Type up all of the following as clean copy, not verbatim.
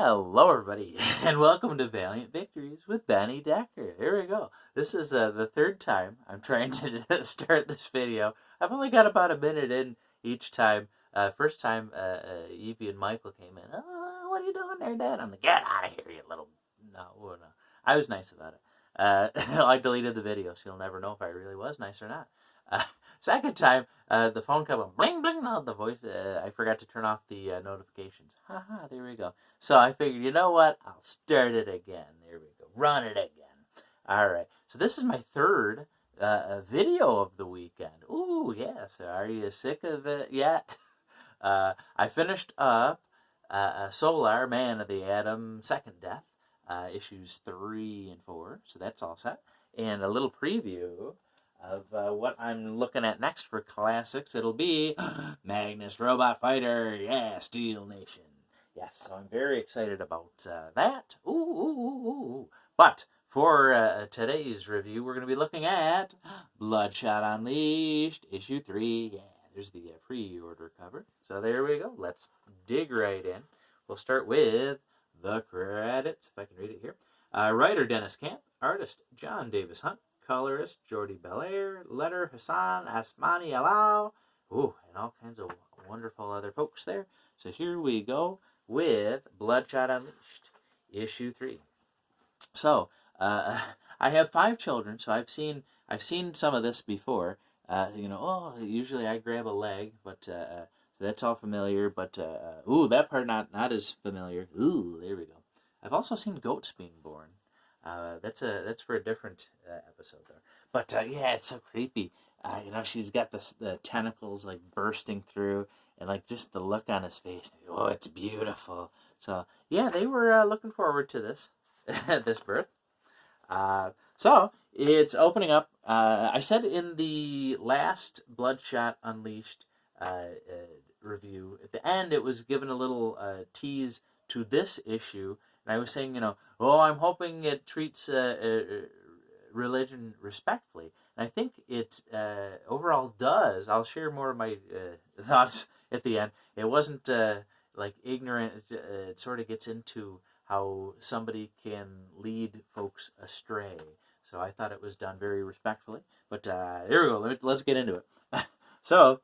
Hello, everybody, and welcome to Valiant Victories with Benny Decker. Here we go. This is the third time I'm trying to start this video. I've only got about a minute in each time. First time, Evie and Michael came in. Oh, what are you doing there, Dad? I'm like, get out of here, you little... No. I was nice about it. I deleted the video, so you'll never know if I really was nice or not. Second time, the phone kept going bling bling. No, the voice. I forgot to turn off the notifications. Haha, there we go. So I figured, you know what? I'll start it again. There we go. Run it again. All right. So this is my third video of the weekend. Ooh, yes. Are you sick of it yet? I finished up Solar Man of the Atom Second Death, issues 3 and 4. So that's all set. And a little preview of what I'm looking at next for classics. It'll be Magnus Robot Fighter, yeah, Steel Nation. Yes, so I'm very excited about that. Ooh. But for today's review, we're going to be looking at Bloodshot Unleashed, issue 3. Yeah, there's the pre-order cover. So there we go. Let's dig right in. We'll start with the credits, if I can read it here. Writer Dennis Camp, artist John Davis Hunt, colorist Jordi Belair, letter Hassan Asmani Alao, and all kinds of wonderful other folks there. So here we go with Bloodshot Unleashed, issue 3. So I have 5 children, so I've seen some of this before. Usually I grab a leg, but so that's all familiar. But that part not as familiar. Ooh, there we go. I've also seen goats being born. That's for a different episode there. But yeah, it's so creepy. She's got the tentacles like bursting through, and like just the look on his face. Oh, it's beautiful. So yeah, they were looking forward to this this birth. So it's opening up. I said in the last Bloodshot Unleashed review at the end, it was given a little tease to this issue. And I was saying, I'm hoping it treats religion respectfully. And I think it overall does. I'll share more of my thoughts at the end. It wasn't like ignorant. It sort of gets into how somebody can lead folks astray. So I thought it was done very respectfully. But there we go. Let's get into it. So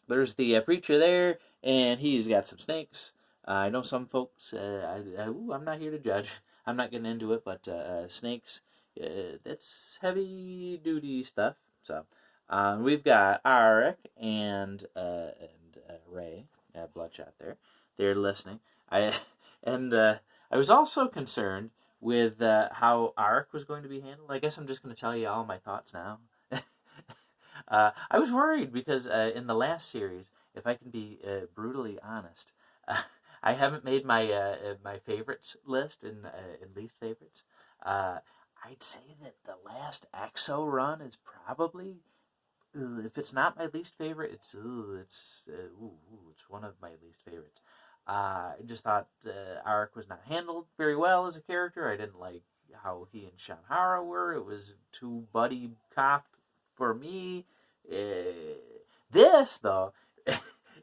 there's the preacher there, and he's got some snakes. I know some folks, I'm not here to judge. I'm not getting into it, but snakes, that's heavy-duty stuff. So we've got Arik and Ray, Bloodshot there. They're listening. I was also concerned with how Arik was going to be handled. I guess I'm just going to tell you all my thoughts now. I was worried because in the last series, if I can be brutally honest, I haven't made my my favorites list in least favorites. I'd say that the last EXO run is probably, if it's not my least favorite, it's one of my least favorites. I just thought Arik was not handled very well as a character. I didn't like how he and Shanhara were. It was too buddy cop for me. This though,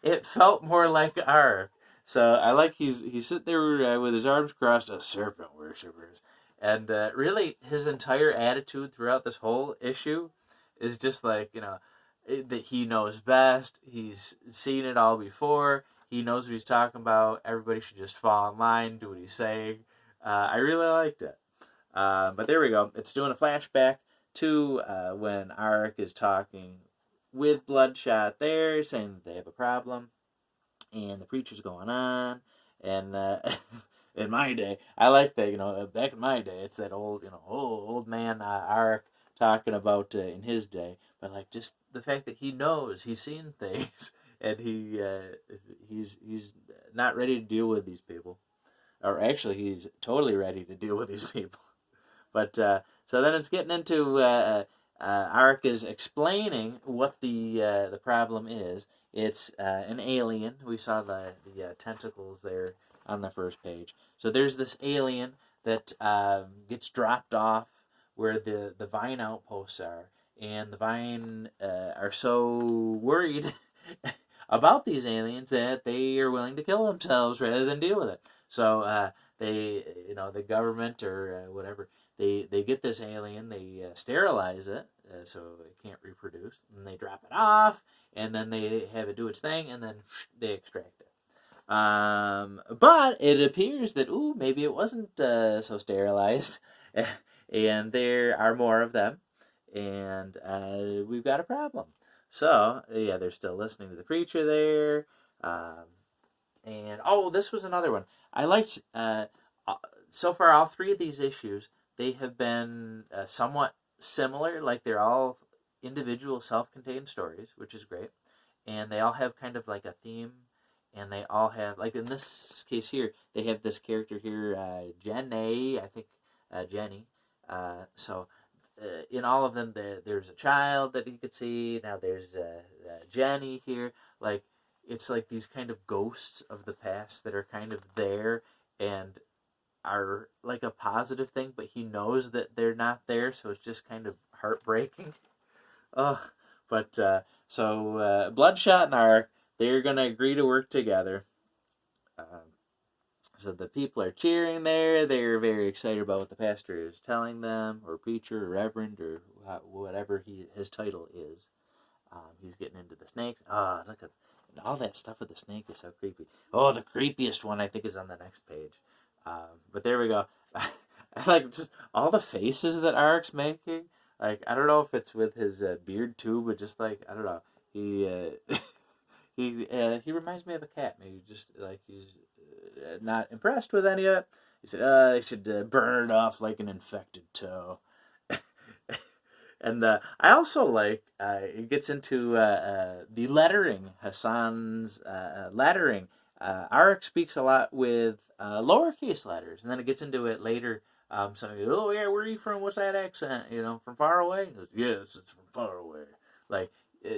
it felt more like Arik. So I like he's sitting there with his arms crossed, a serpent worshippers, and really his entire attitude throughout this whole issue is just like that he knows best. He's seen it all before. He knows what he's talking about. Everybody should just fall in line, do what he's saying. I really liked it. But there we go. It's doing a flashback to when Arik is talking with Bloodshot there, saying that they have a problem. And the preacher's going on, and in my day, I like that, back in my day, it's that old, old man Arik talking about in his day, but like just the fact that he knows, he's seen things, and he's not ready to deal with these people, or actually he's totally ready to deal with these people, but so then it's getting into Arik is explaining what the problem is. It's an alien. We saw the tentacles there on the first page. So there's this alien that gets dropped off where the Vine outposts are. And the Vine are so worried about these aliens that they are willing to kill themselves rather than deal with it. So they, the government or whatever, they get this alien, they sterilize it so it can't reproduce, and they drop it off, and then they have it do its thing, and then they extract it. But it appears that maybe it wasn't so sterilized, and there are more of them, and we've got a problem. So yeah, they're still listening to the preacher there, and this was another one I liked. So far, all three of these issues, they have been somewhat similar. Like they're all individual, self-contained stories, which is great, and they all have kind of like a theme. And they all have, like in this case here, they have this character here, Jenny, I think, Jenny. So in all of them, there's a child that you could see. Now there's Jenny here. Like, it's like these kind of ghosts of the past that are kind of there and are like a positive thing, but he knows that they're not there, so it's just kind of heartbreaking. So Bloodshot and Ark, they're going to agree to work together. So the people are cheering there. They're very excited about what the pastor is telling them, or preacher, or reverend, or whatever his title is. He's getting into the snakes. Look at all that stuff with the snake is so creepy. The creepiest one I think is on the next page. But there we go. I like just all the faces that Ark's making. Like, I don't know if it's with his beard too, but just like, I don't know. He reminds me of a cat. Maybe just like he's not impressed with any of it. He said, "They should burn it off like an infected toe." And I also like it gets into the lettering. Hassan's lettering. Arik speaks a lot with lowercase letters, and then it gets into it later. Somebody goes, "Oh yeah, where are you from? What's that accent? From far away?" He goes, "Yes, it's from far away." Like.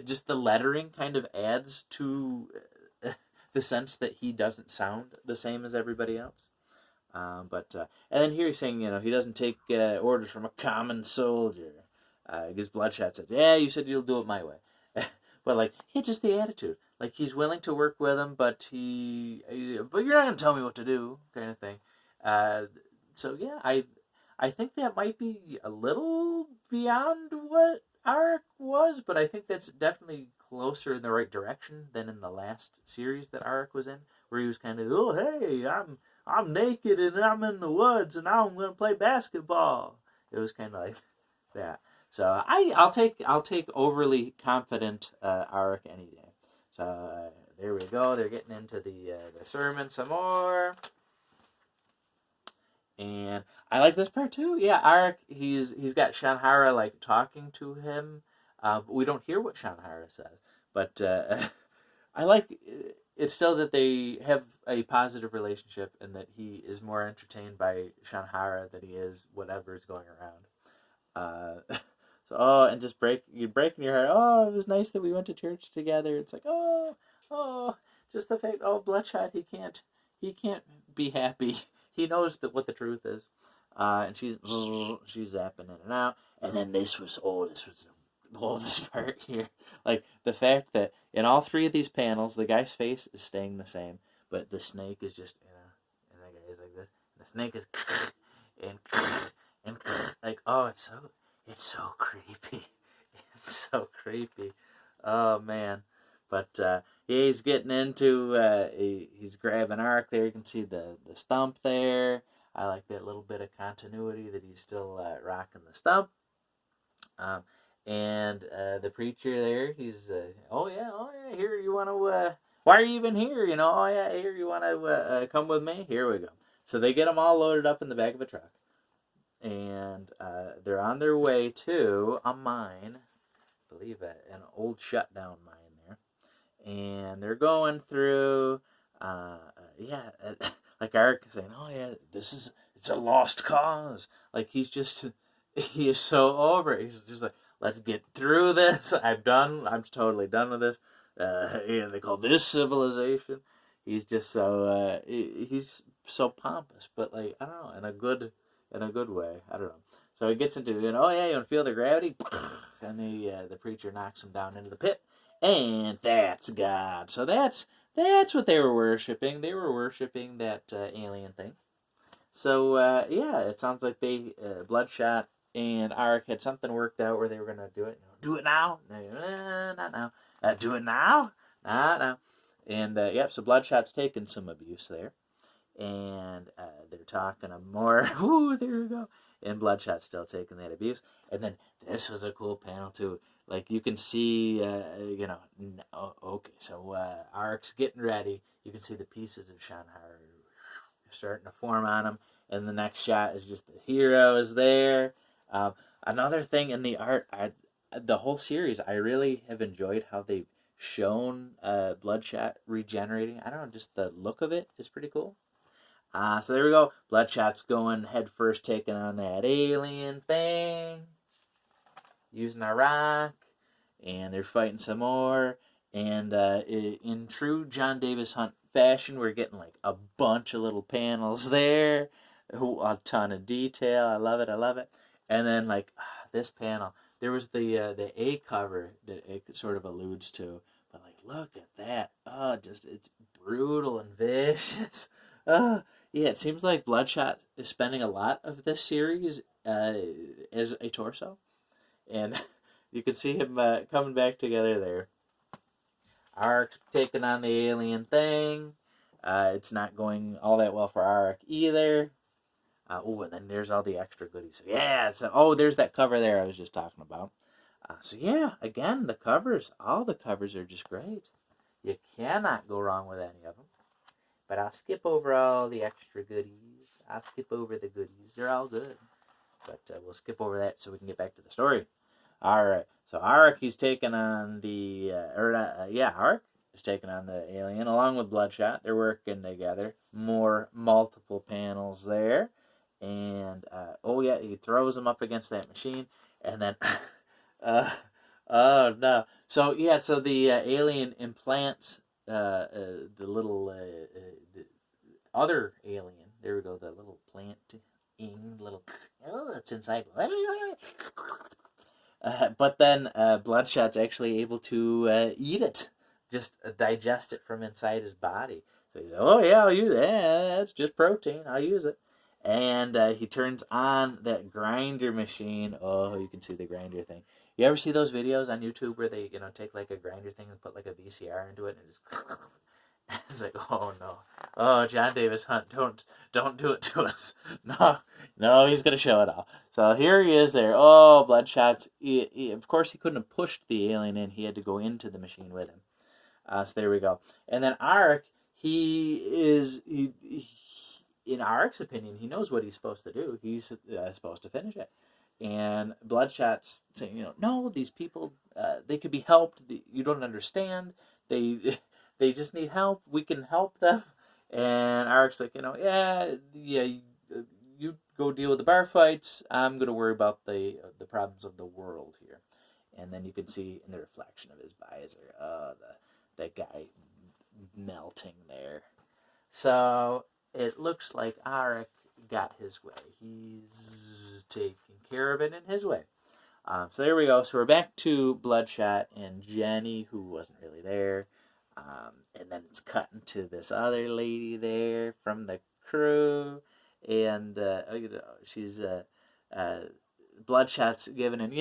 Just the lettering kind of adds to the sense that he doesn't sound the same as everybody else. And then here he's saying, he doesn't take orders from a common soldier. Because Bloodshot said, "Yeah, you said you'll do it my way." But just the attitude. Like, he's willing to work with him, but but you're not going to tell me what to do, kind of thing. So yeah, I think that might be a little beyond what Ark was, but I think that's definitely closer in the right direction than in the last series that Ark was in, where he was kind of, hey, I'm naked and I'm in the woods and now I'm gonna play basketball. It was kind of like that. So I'll take overly confident Ark any day. So there we go. They're getting into the sermon some more. And I like this part too. Yeah, Ark, he's got Shanhara talking to him. But we don't hear what Shanhara says. But I like it's still that they have a positive relationship and that he is more entertained by Shanhara than he is whatever is going around. And just you're breaking your heart. It was nice that we went to church together. It's like, just the fact, Bloodshot, he can't be happy. He knows what the truth is, and she's zapping in and out. And then this was this part here, like the fact that in all three of these panels, the guy's face is staying the same, but the snake is just and the guy is like this, and the snake is and like it's so creepy, it's so creepy, oh man. But he's getting into, he's grabbing Ark there. You can see the stump there. I like that little bit of continuity that he's still rocking the stump. And the preacher there, he's, oh yeah, here you want to, why are you even here? Here you want to come with me? Here we go. So they get them all loaded up in the back of a truck. And they're on their way to a mine, I believe an old shutdown mine. And they're going through, like Ark saying, it's a lost cause. Like he is so over it. He's just like, let's get through this. I'm totally done with this. They call this civilization. He's just so, he's so pompous, but like, I don't know, in a good way. I don't know. So he gets into, you want to feel the gravity? And the preacher knocks him down into the pit. And that's God. So that's that's what they were worshiping. They were worshiping that alien thing. So yeah, it sounds like they Bloodshot and Ark had something worked out where they were gonna do it. Do it now? No, not now. Do it now? Not now. And yep, so Bloodshot's taken some abuse there, and they're talking more. Ooh, there we go. And Bloodshot's still taking that abuse. And then this was a cool panel too. Like you can see, okay, so Ark's getting ready. You can see the pieces of Shanhar starting to form on him. And the next shot is just the hero is there. Another thing in the art, the whole series, I really have enjoyed how they've shown Bloodshot regenerating. I don't know, just the look of it is pretty cool. So there we go. Bloodshot's going head first, taking on that alien thing, using a rock, and they're fighting some more. And in true John Davis Hunt fashion, we're getting like a bunch of little panels there, a ton of detail. I love it. I love it. And then like this panel, there was the A cover that it sort of alludes to, but like look at that. Oh, just it's brutal and vicious. Yeah, it seems like Bloodshot is spending a lot of this series as a torso, and you can see him coming back together there. Ark's taking on the alien thing. It's not going all that well for Ark either. And then there's all the extra goodies. So, yeah, so there's that cover there I was just talking about. So yeah, again, all the covers are just great. You cannot go wrong with any of them. But I'll skip over all the extra goodies. I'll skip over the goodies. They're all good. But we'll skip over that so we can get back to the story. All right. So Ark, he's taking on Ark is taking on the alien along with Bloodshot. They're working together. More multiple panels there. And, he throws him up against that machine. And then, oh, no. So, yeah, so the alien implants the little the other alien. There we go, the little it's inside. But then Bloodshot's actually able to eat it, just digest it from inside his body. So he's like, oh yeah, I'll use it. Yeah, that's just protein. I'll use it. And he turns on that grinder machine. Oh, you can see the grinder thing. You ever see those videos on YouTube where they, take like a grinder thing and put like a VCR into it and it just it's like, oh no. Oh, John Davis Hunt, don't do it to us. No, he's gonna show it all. So here he is there. Oh, Bloodshot's of course he couldn't have pushed the alien in, he had to go into the machine with him. So there we go. And then Ark, in Ark's opinion, he knows what he's supposed to do. He's supposed to finish it. And Bloodshot's saying, no, these people, they could be helped. You don't understand. They just need help. We can help them. And Ark's like, you go deal with the bar fights. I'm going to worry about the problems of the world here. And then you can see in the reflection of his visor, that guy melting there. So it looks like Ark got his way. He's taking care of it in his way. So there we go. So we're back to Bloodshot and Jenny, who wasn't really there. And then it's cutting to this other lady there from the crew. And, she's, Bloodshot's giving him,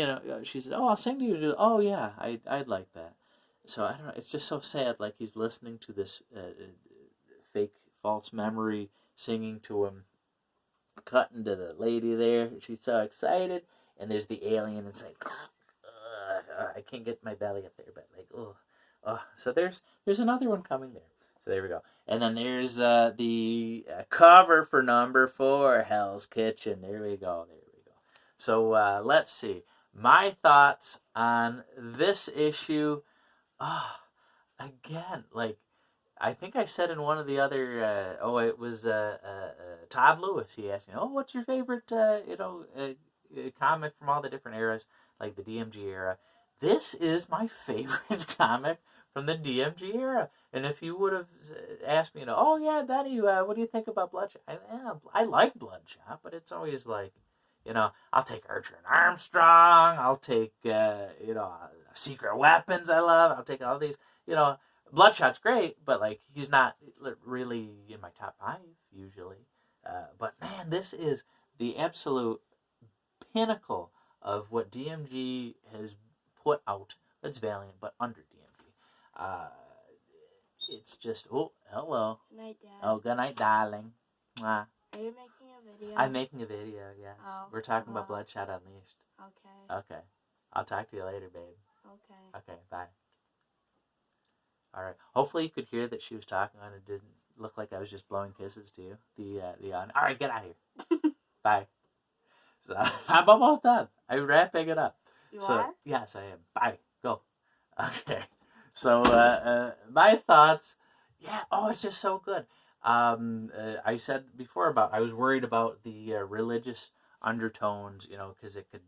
she said, oh, I'll sing to you. Oh, yeah, I'd like that. So, I don't know, it's just so sad, like he's listening to this fake false memory singing to him, cutting to the lady there. She's so excited, and there's the alien, it's like, I can't get my belly up there, but like, so there's another one coming there. So there we go. And then there's the cover for number 4, Hell's Kitchen. There we go. So let's see. My thoughts on this issue. Again, like, I think I said in one of the other, it was Todd Lewis. He asked me, what's your favorite, comic from all the different eras, like the DMG era? This is my favorite comic from the DMG era. And if you would have asked me, Benny, what do you think about Bloodshot? I like Bloodshot, but it's always like, I'll take Archer and Armstrong. I'll take, Secret Weapons I love. I'll take all these, Bloodshot's great, but like he's not really in my top 5 usually. But man, this is the absolute pinnacle of what DMG has put out. It's Valiant, but under DMG. Uh, it's just, oh, hello. Good night, Dad. Oh, good night, darling. Are you making a video? I'm making a video, yes. Oh, we're talking about Bloodshot Unleashed. Okay. Okay. I'll talk to you later, babe. Okay. Okay, bye. All right. Hopefully you could hear that she was talking and it didn't look like I was just blowing kisses to you. All right, get out of here. Bye. So, I'm almost done. I'm wrapping it up. You so, are? Yes, I am. Bye. Go. Okay. So, my thoughts. Yeah. Oh, it's just so good. I said before about I was worried about the religious undertones, because it could.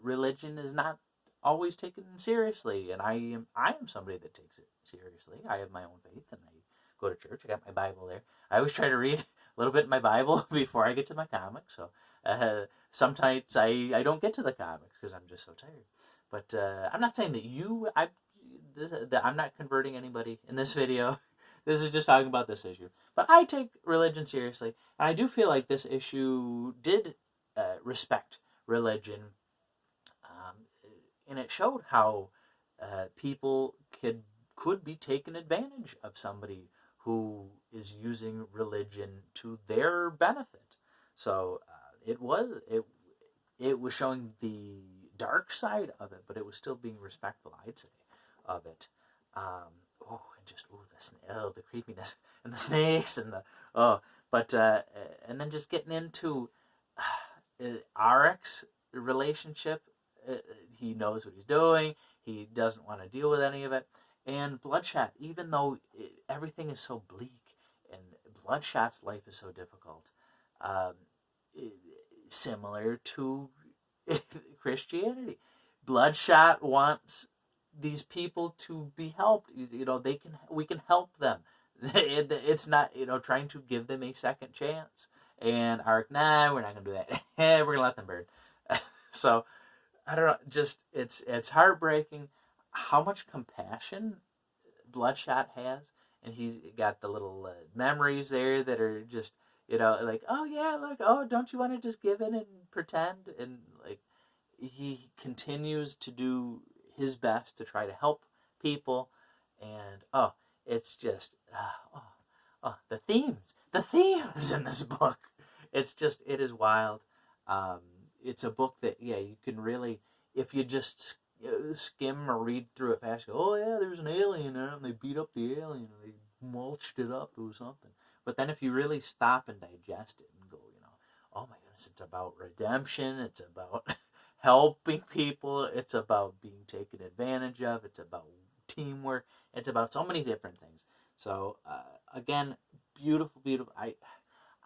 Religion is not always taken seriously, and I am somebody that takes it seriously. I have my own faith, and I go to church. I got my Bible there. I always try to read a little bit in my Bible before I get to my comics. So sometimes I don't get to the comics because I'm just so tired. But I'm not saying that I'm not converting anybody in this video. This is just talking about this issue. But I take religion seriously, and I do feel like this issue did respect religion. And it showed how people could be taken advantage of somebody who is using religion to their benefit. So it was showing the dark side of it, but it was still being respectful, I'd say, of it. The creepiness and the snakes and and then just getting into Arek's relationship. He knows what he's doing. He doesn't want to deal with any of it. And Bloodshot, even though everything is so bleak and Bloodshot's life is so difficult, similar to Christianity, Bloodshot wants these people to be helped. We can help them. It's not trying to give them a second chance. And Arek, nah, we're not gonna do that. We're gonna let them burn. So. I don't know, just it's heartbreaking how much compassion Bloodshot has, and he's got the little memories there that are just, like, oh yeah, look, oh, don't you want to just give in and pretend? And like, he continues to do his best to try to help people, and it's just, the themes in this book, it is wild. It's a book that, you can really, if you just skim or read through it fast, go, oh yeah, there's an alien in it, and they beat up the alien, and they mulched it up, it was something. But then if you really stop and digest it and go, oh my goodness, it's about redemption, it's about helping people, it's about being taken advantage of, it's about teamwork, it's about so many different things. So, again, beautiful.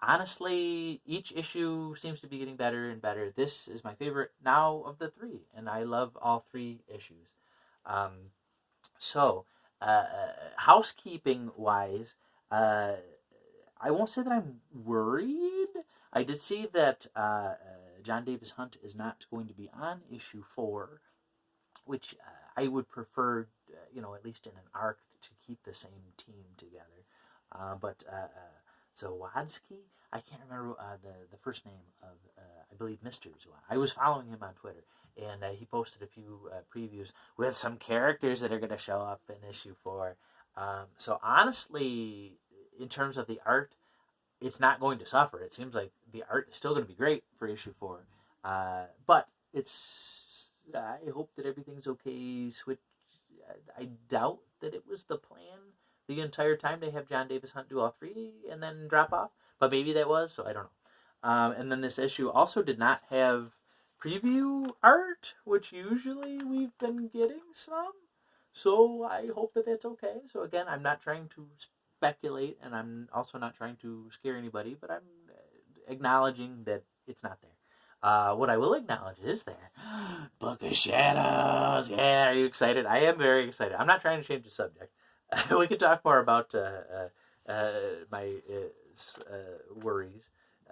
Honestly, each issue seems to be getting better and better. This is my favorite now of the 3, and I love all 3 issues. Housekeeping-wise, I won't say that I'm worried. I did see that John Davis Hunt is not going to be on issue 4, which I would prefer, at least in an arc, to keep the same team together. Zawadski, I can't remember the first name of, I believe, Mr. Zawad. I was following him on Twitter, and he posted a few previews with some characters that are going to show up in issue 4. So honestly, in terms of the art, it's not going to suffer. It seems like the art is still going to be great for issue 4. But I hope that everything's okay. I doubt that it was the plan the entire time to have John Davis Hunt do all 3 and then drop off. But maybe that was, so I don't know. And then this issue also did not have preview art, which usually we've been getting some. So I hope that that's okay. So again, I'm not trying to speculate, and I'm also not trying to scare anybody, but I'm acknowledging that it's not there. What I will acknowledge is there. Book of Shadows. Yeah, are you excited? I am very excited. I'm not trying to change the subject. We could talk more about my worries.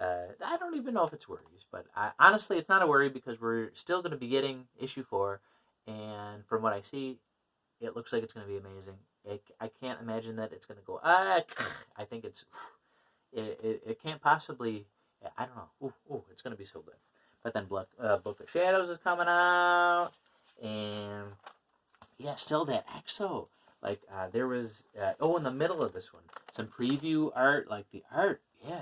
I don't even know if it's worries, but honestly, it's not a worry because we're still going to be getting issue 4, and from what I see, it looks like it's going to be amazing. I can't imagine that it's going to go. I think it can't possibly. I don't know. Ooh, it's going to be so good. But then Book of Shadows is coming out, and yeah, still that EXO. Like there was in the middle of this one, some preview art. Like the art, yeah,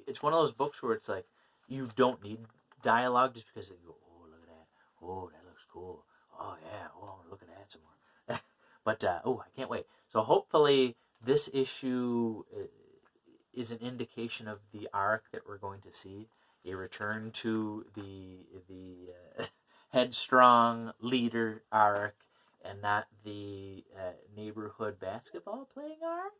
it's one of those books where it's like you don't need dialogue just because you go, oh look at that, oh that looks cool, oh yeah, oh I want to look at that some more. But I can't wait. So hopefully this issue is an indication of the arc that we're going to see, a return to the headstrong leader arc, and not the neighborhood basketball playing arc.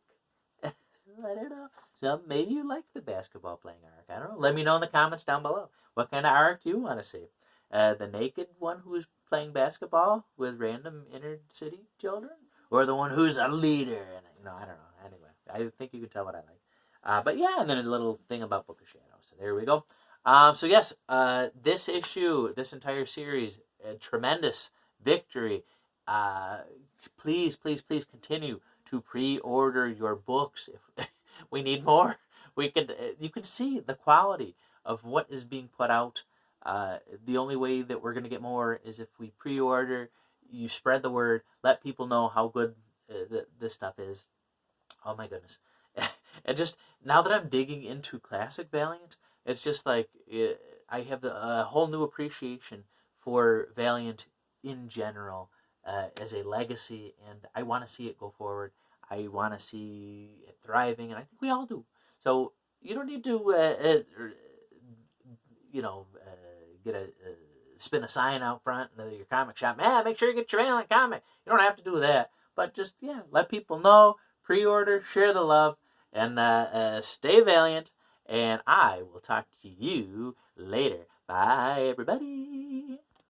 I don't know. So maybe you like the basketball playing arc. I don't know. Let me know in the comments down below. What kind of arc do you want to see? The naked one who's playing basketball with random inner city children, or the one who's a leader? And I don't know. Anyway, I think you can tell what I like. But yeah, and then a little thing about Book of Shadows. So there we go. So yes, this issue, this entire series, a tremendous victory. Please continue to pre-order your books. If we need more, you can see the quality of what is being put out. The only way that we're going to get more is if we pre-order, you spread the word, let people know how good this stuff is. Oh my goodness. And just now that I'm digging into classic Valiant, it's just like I have a whole new appreciation for Valiant in general as a legacy, and I want to see it go forward. I want to see it thriving, and I think we all do. So you don't need to, get spin a sign out front of your comic shop. Man, make sure you get your Valiant comic. You don't have to do that, but just let people know. Pre-order, share the love, and stay valiant. And I will talk to you later. Bye, everybody.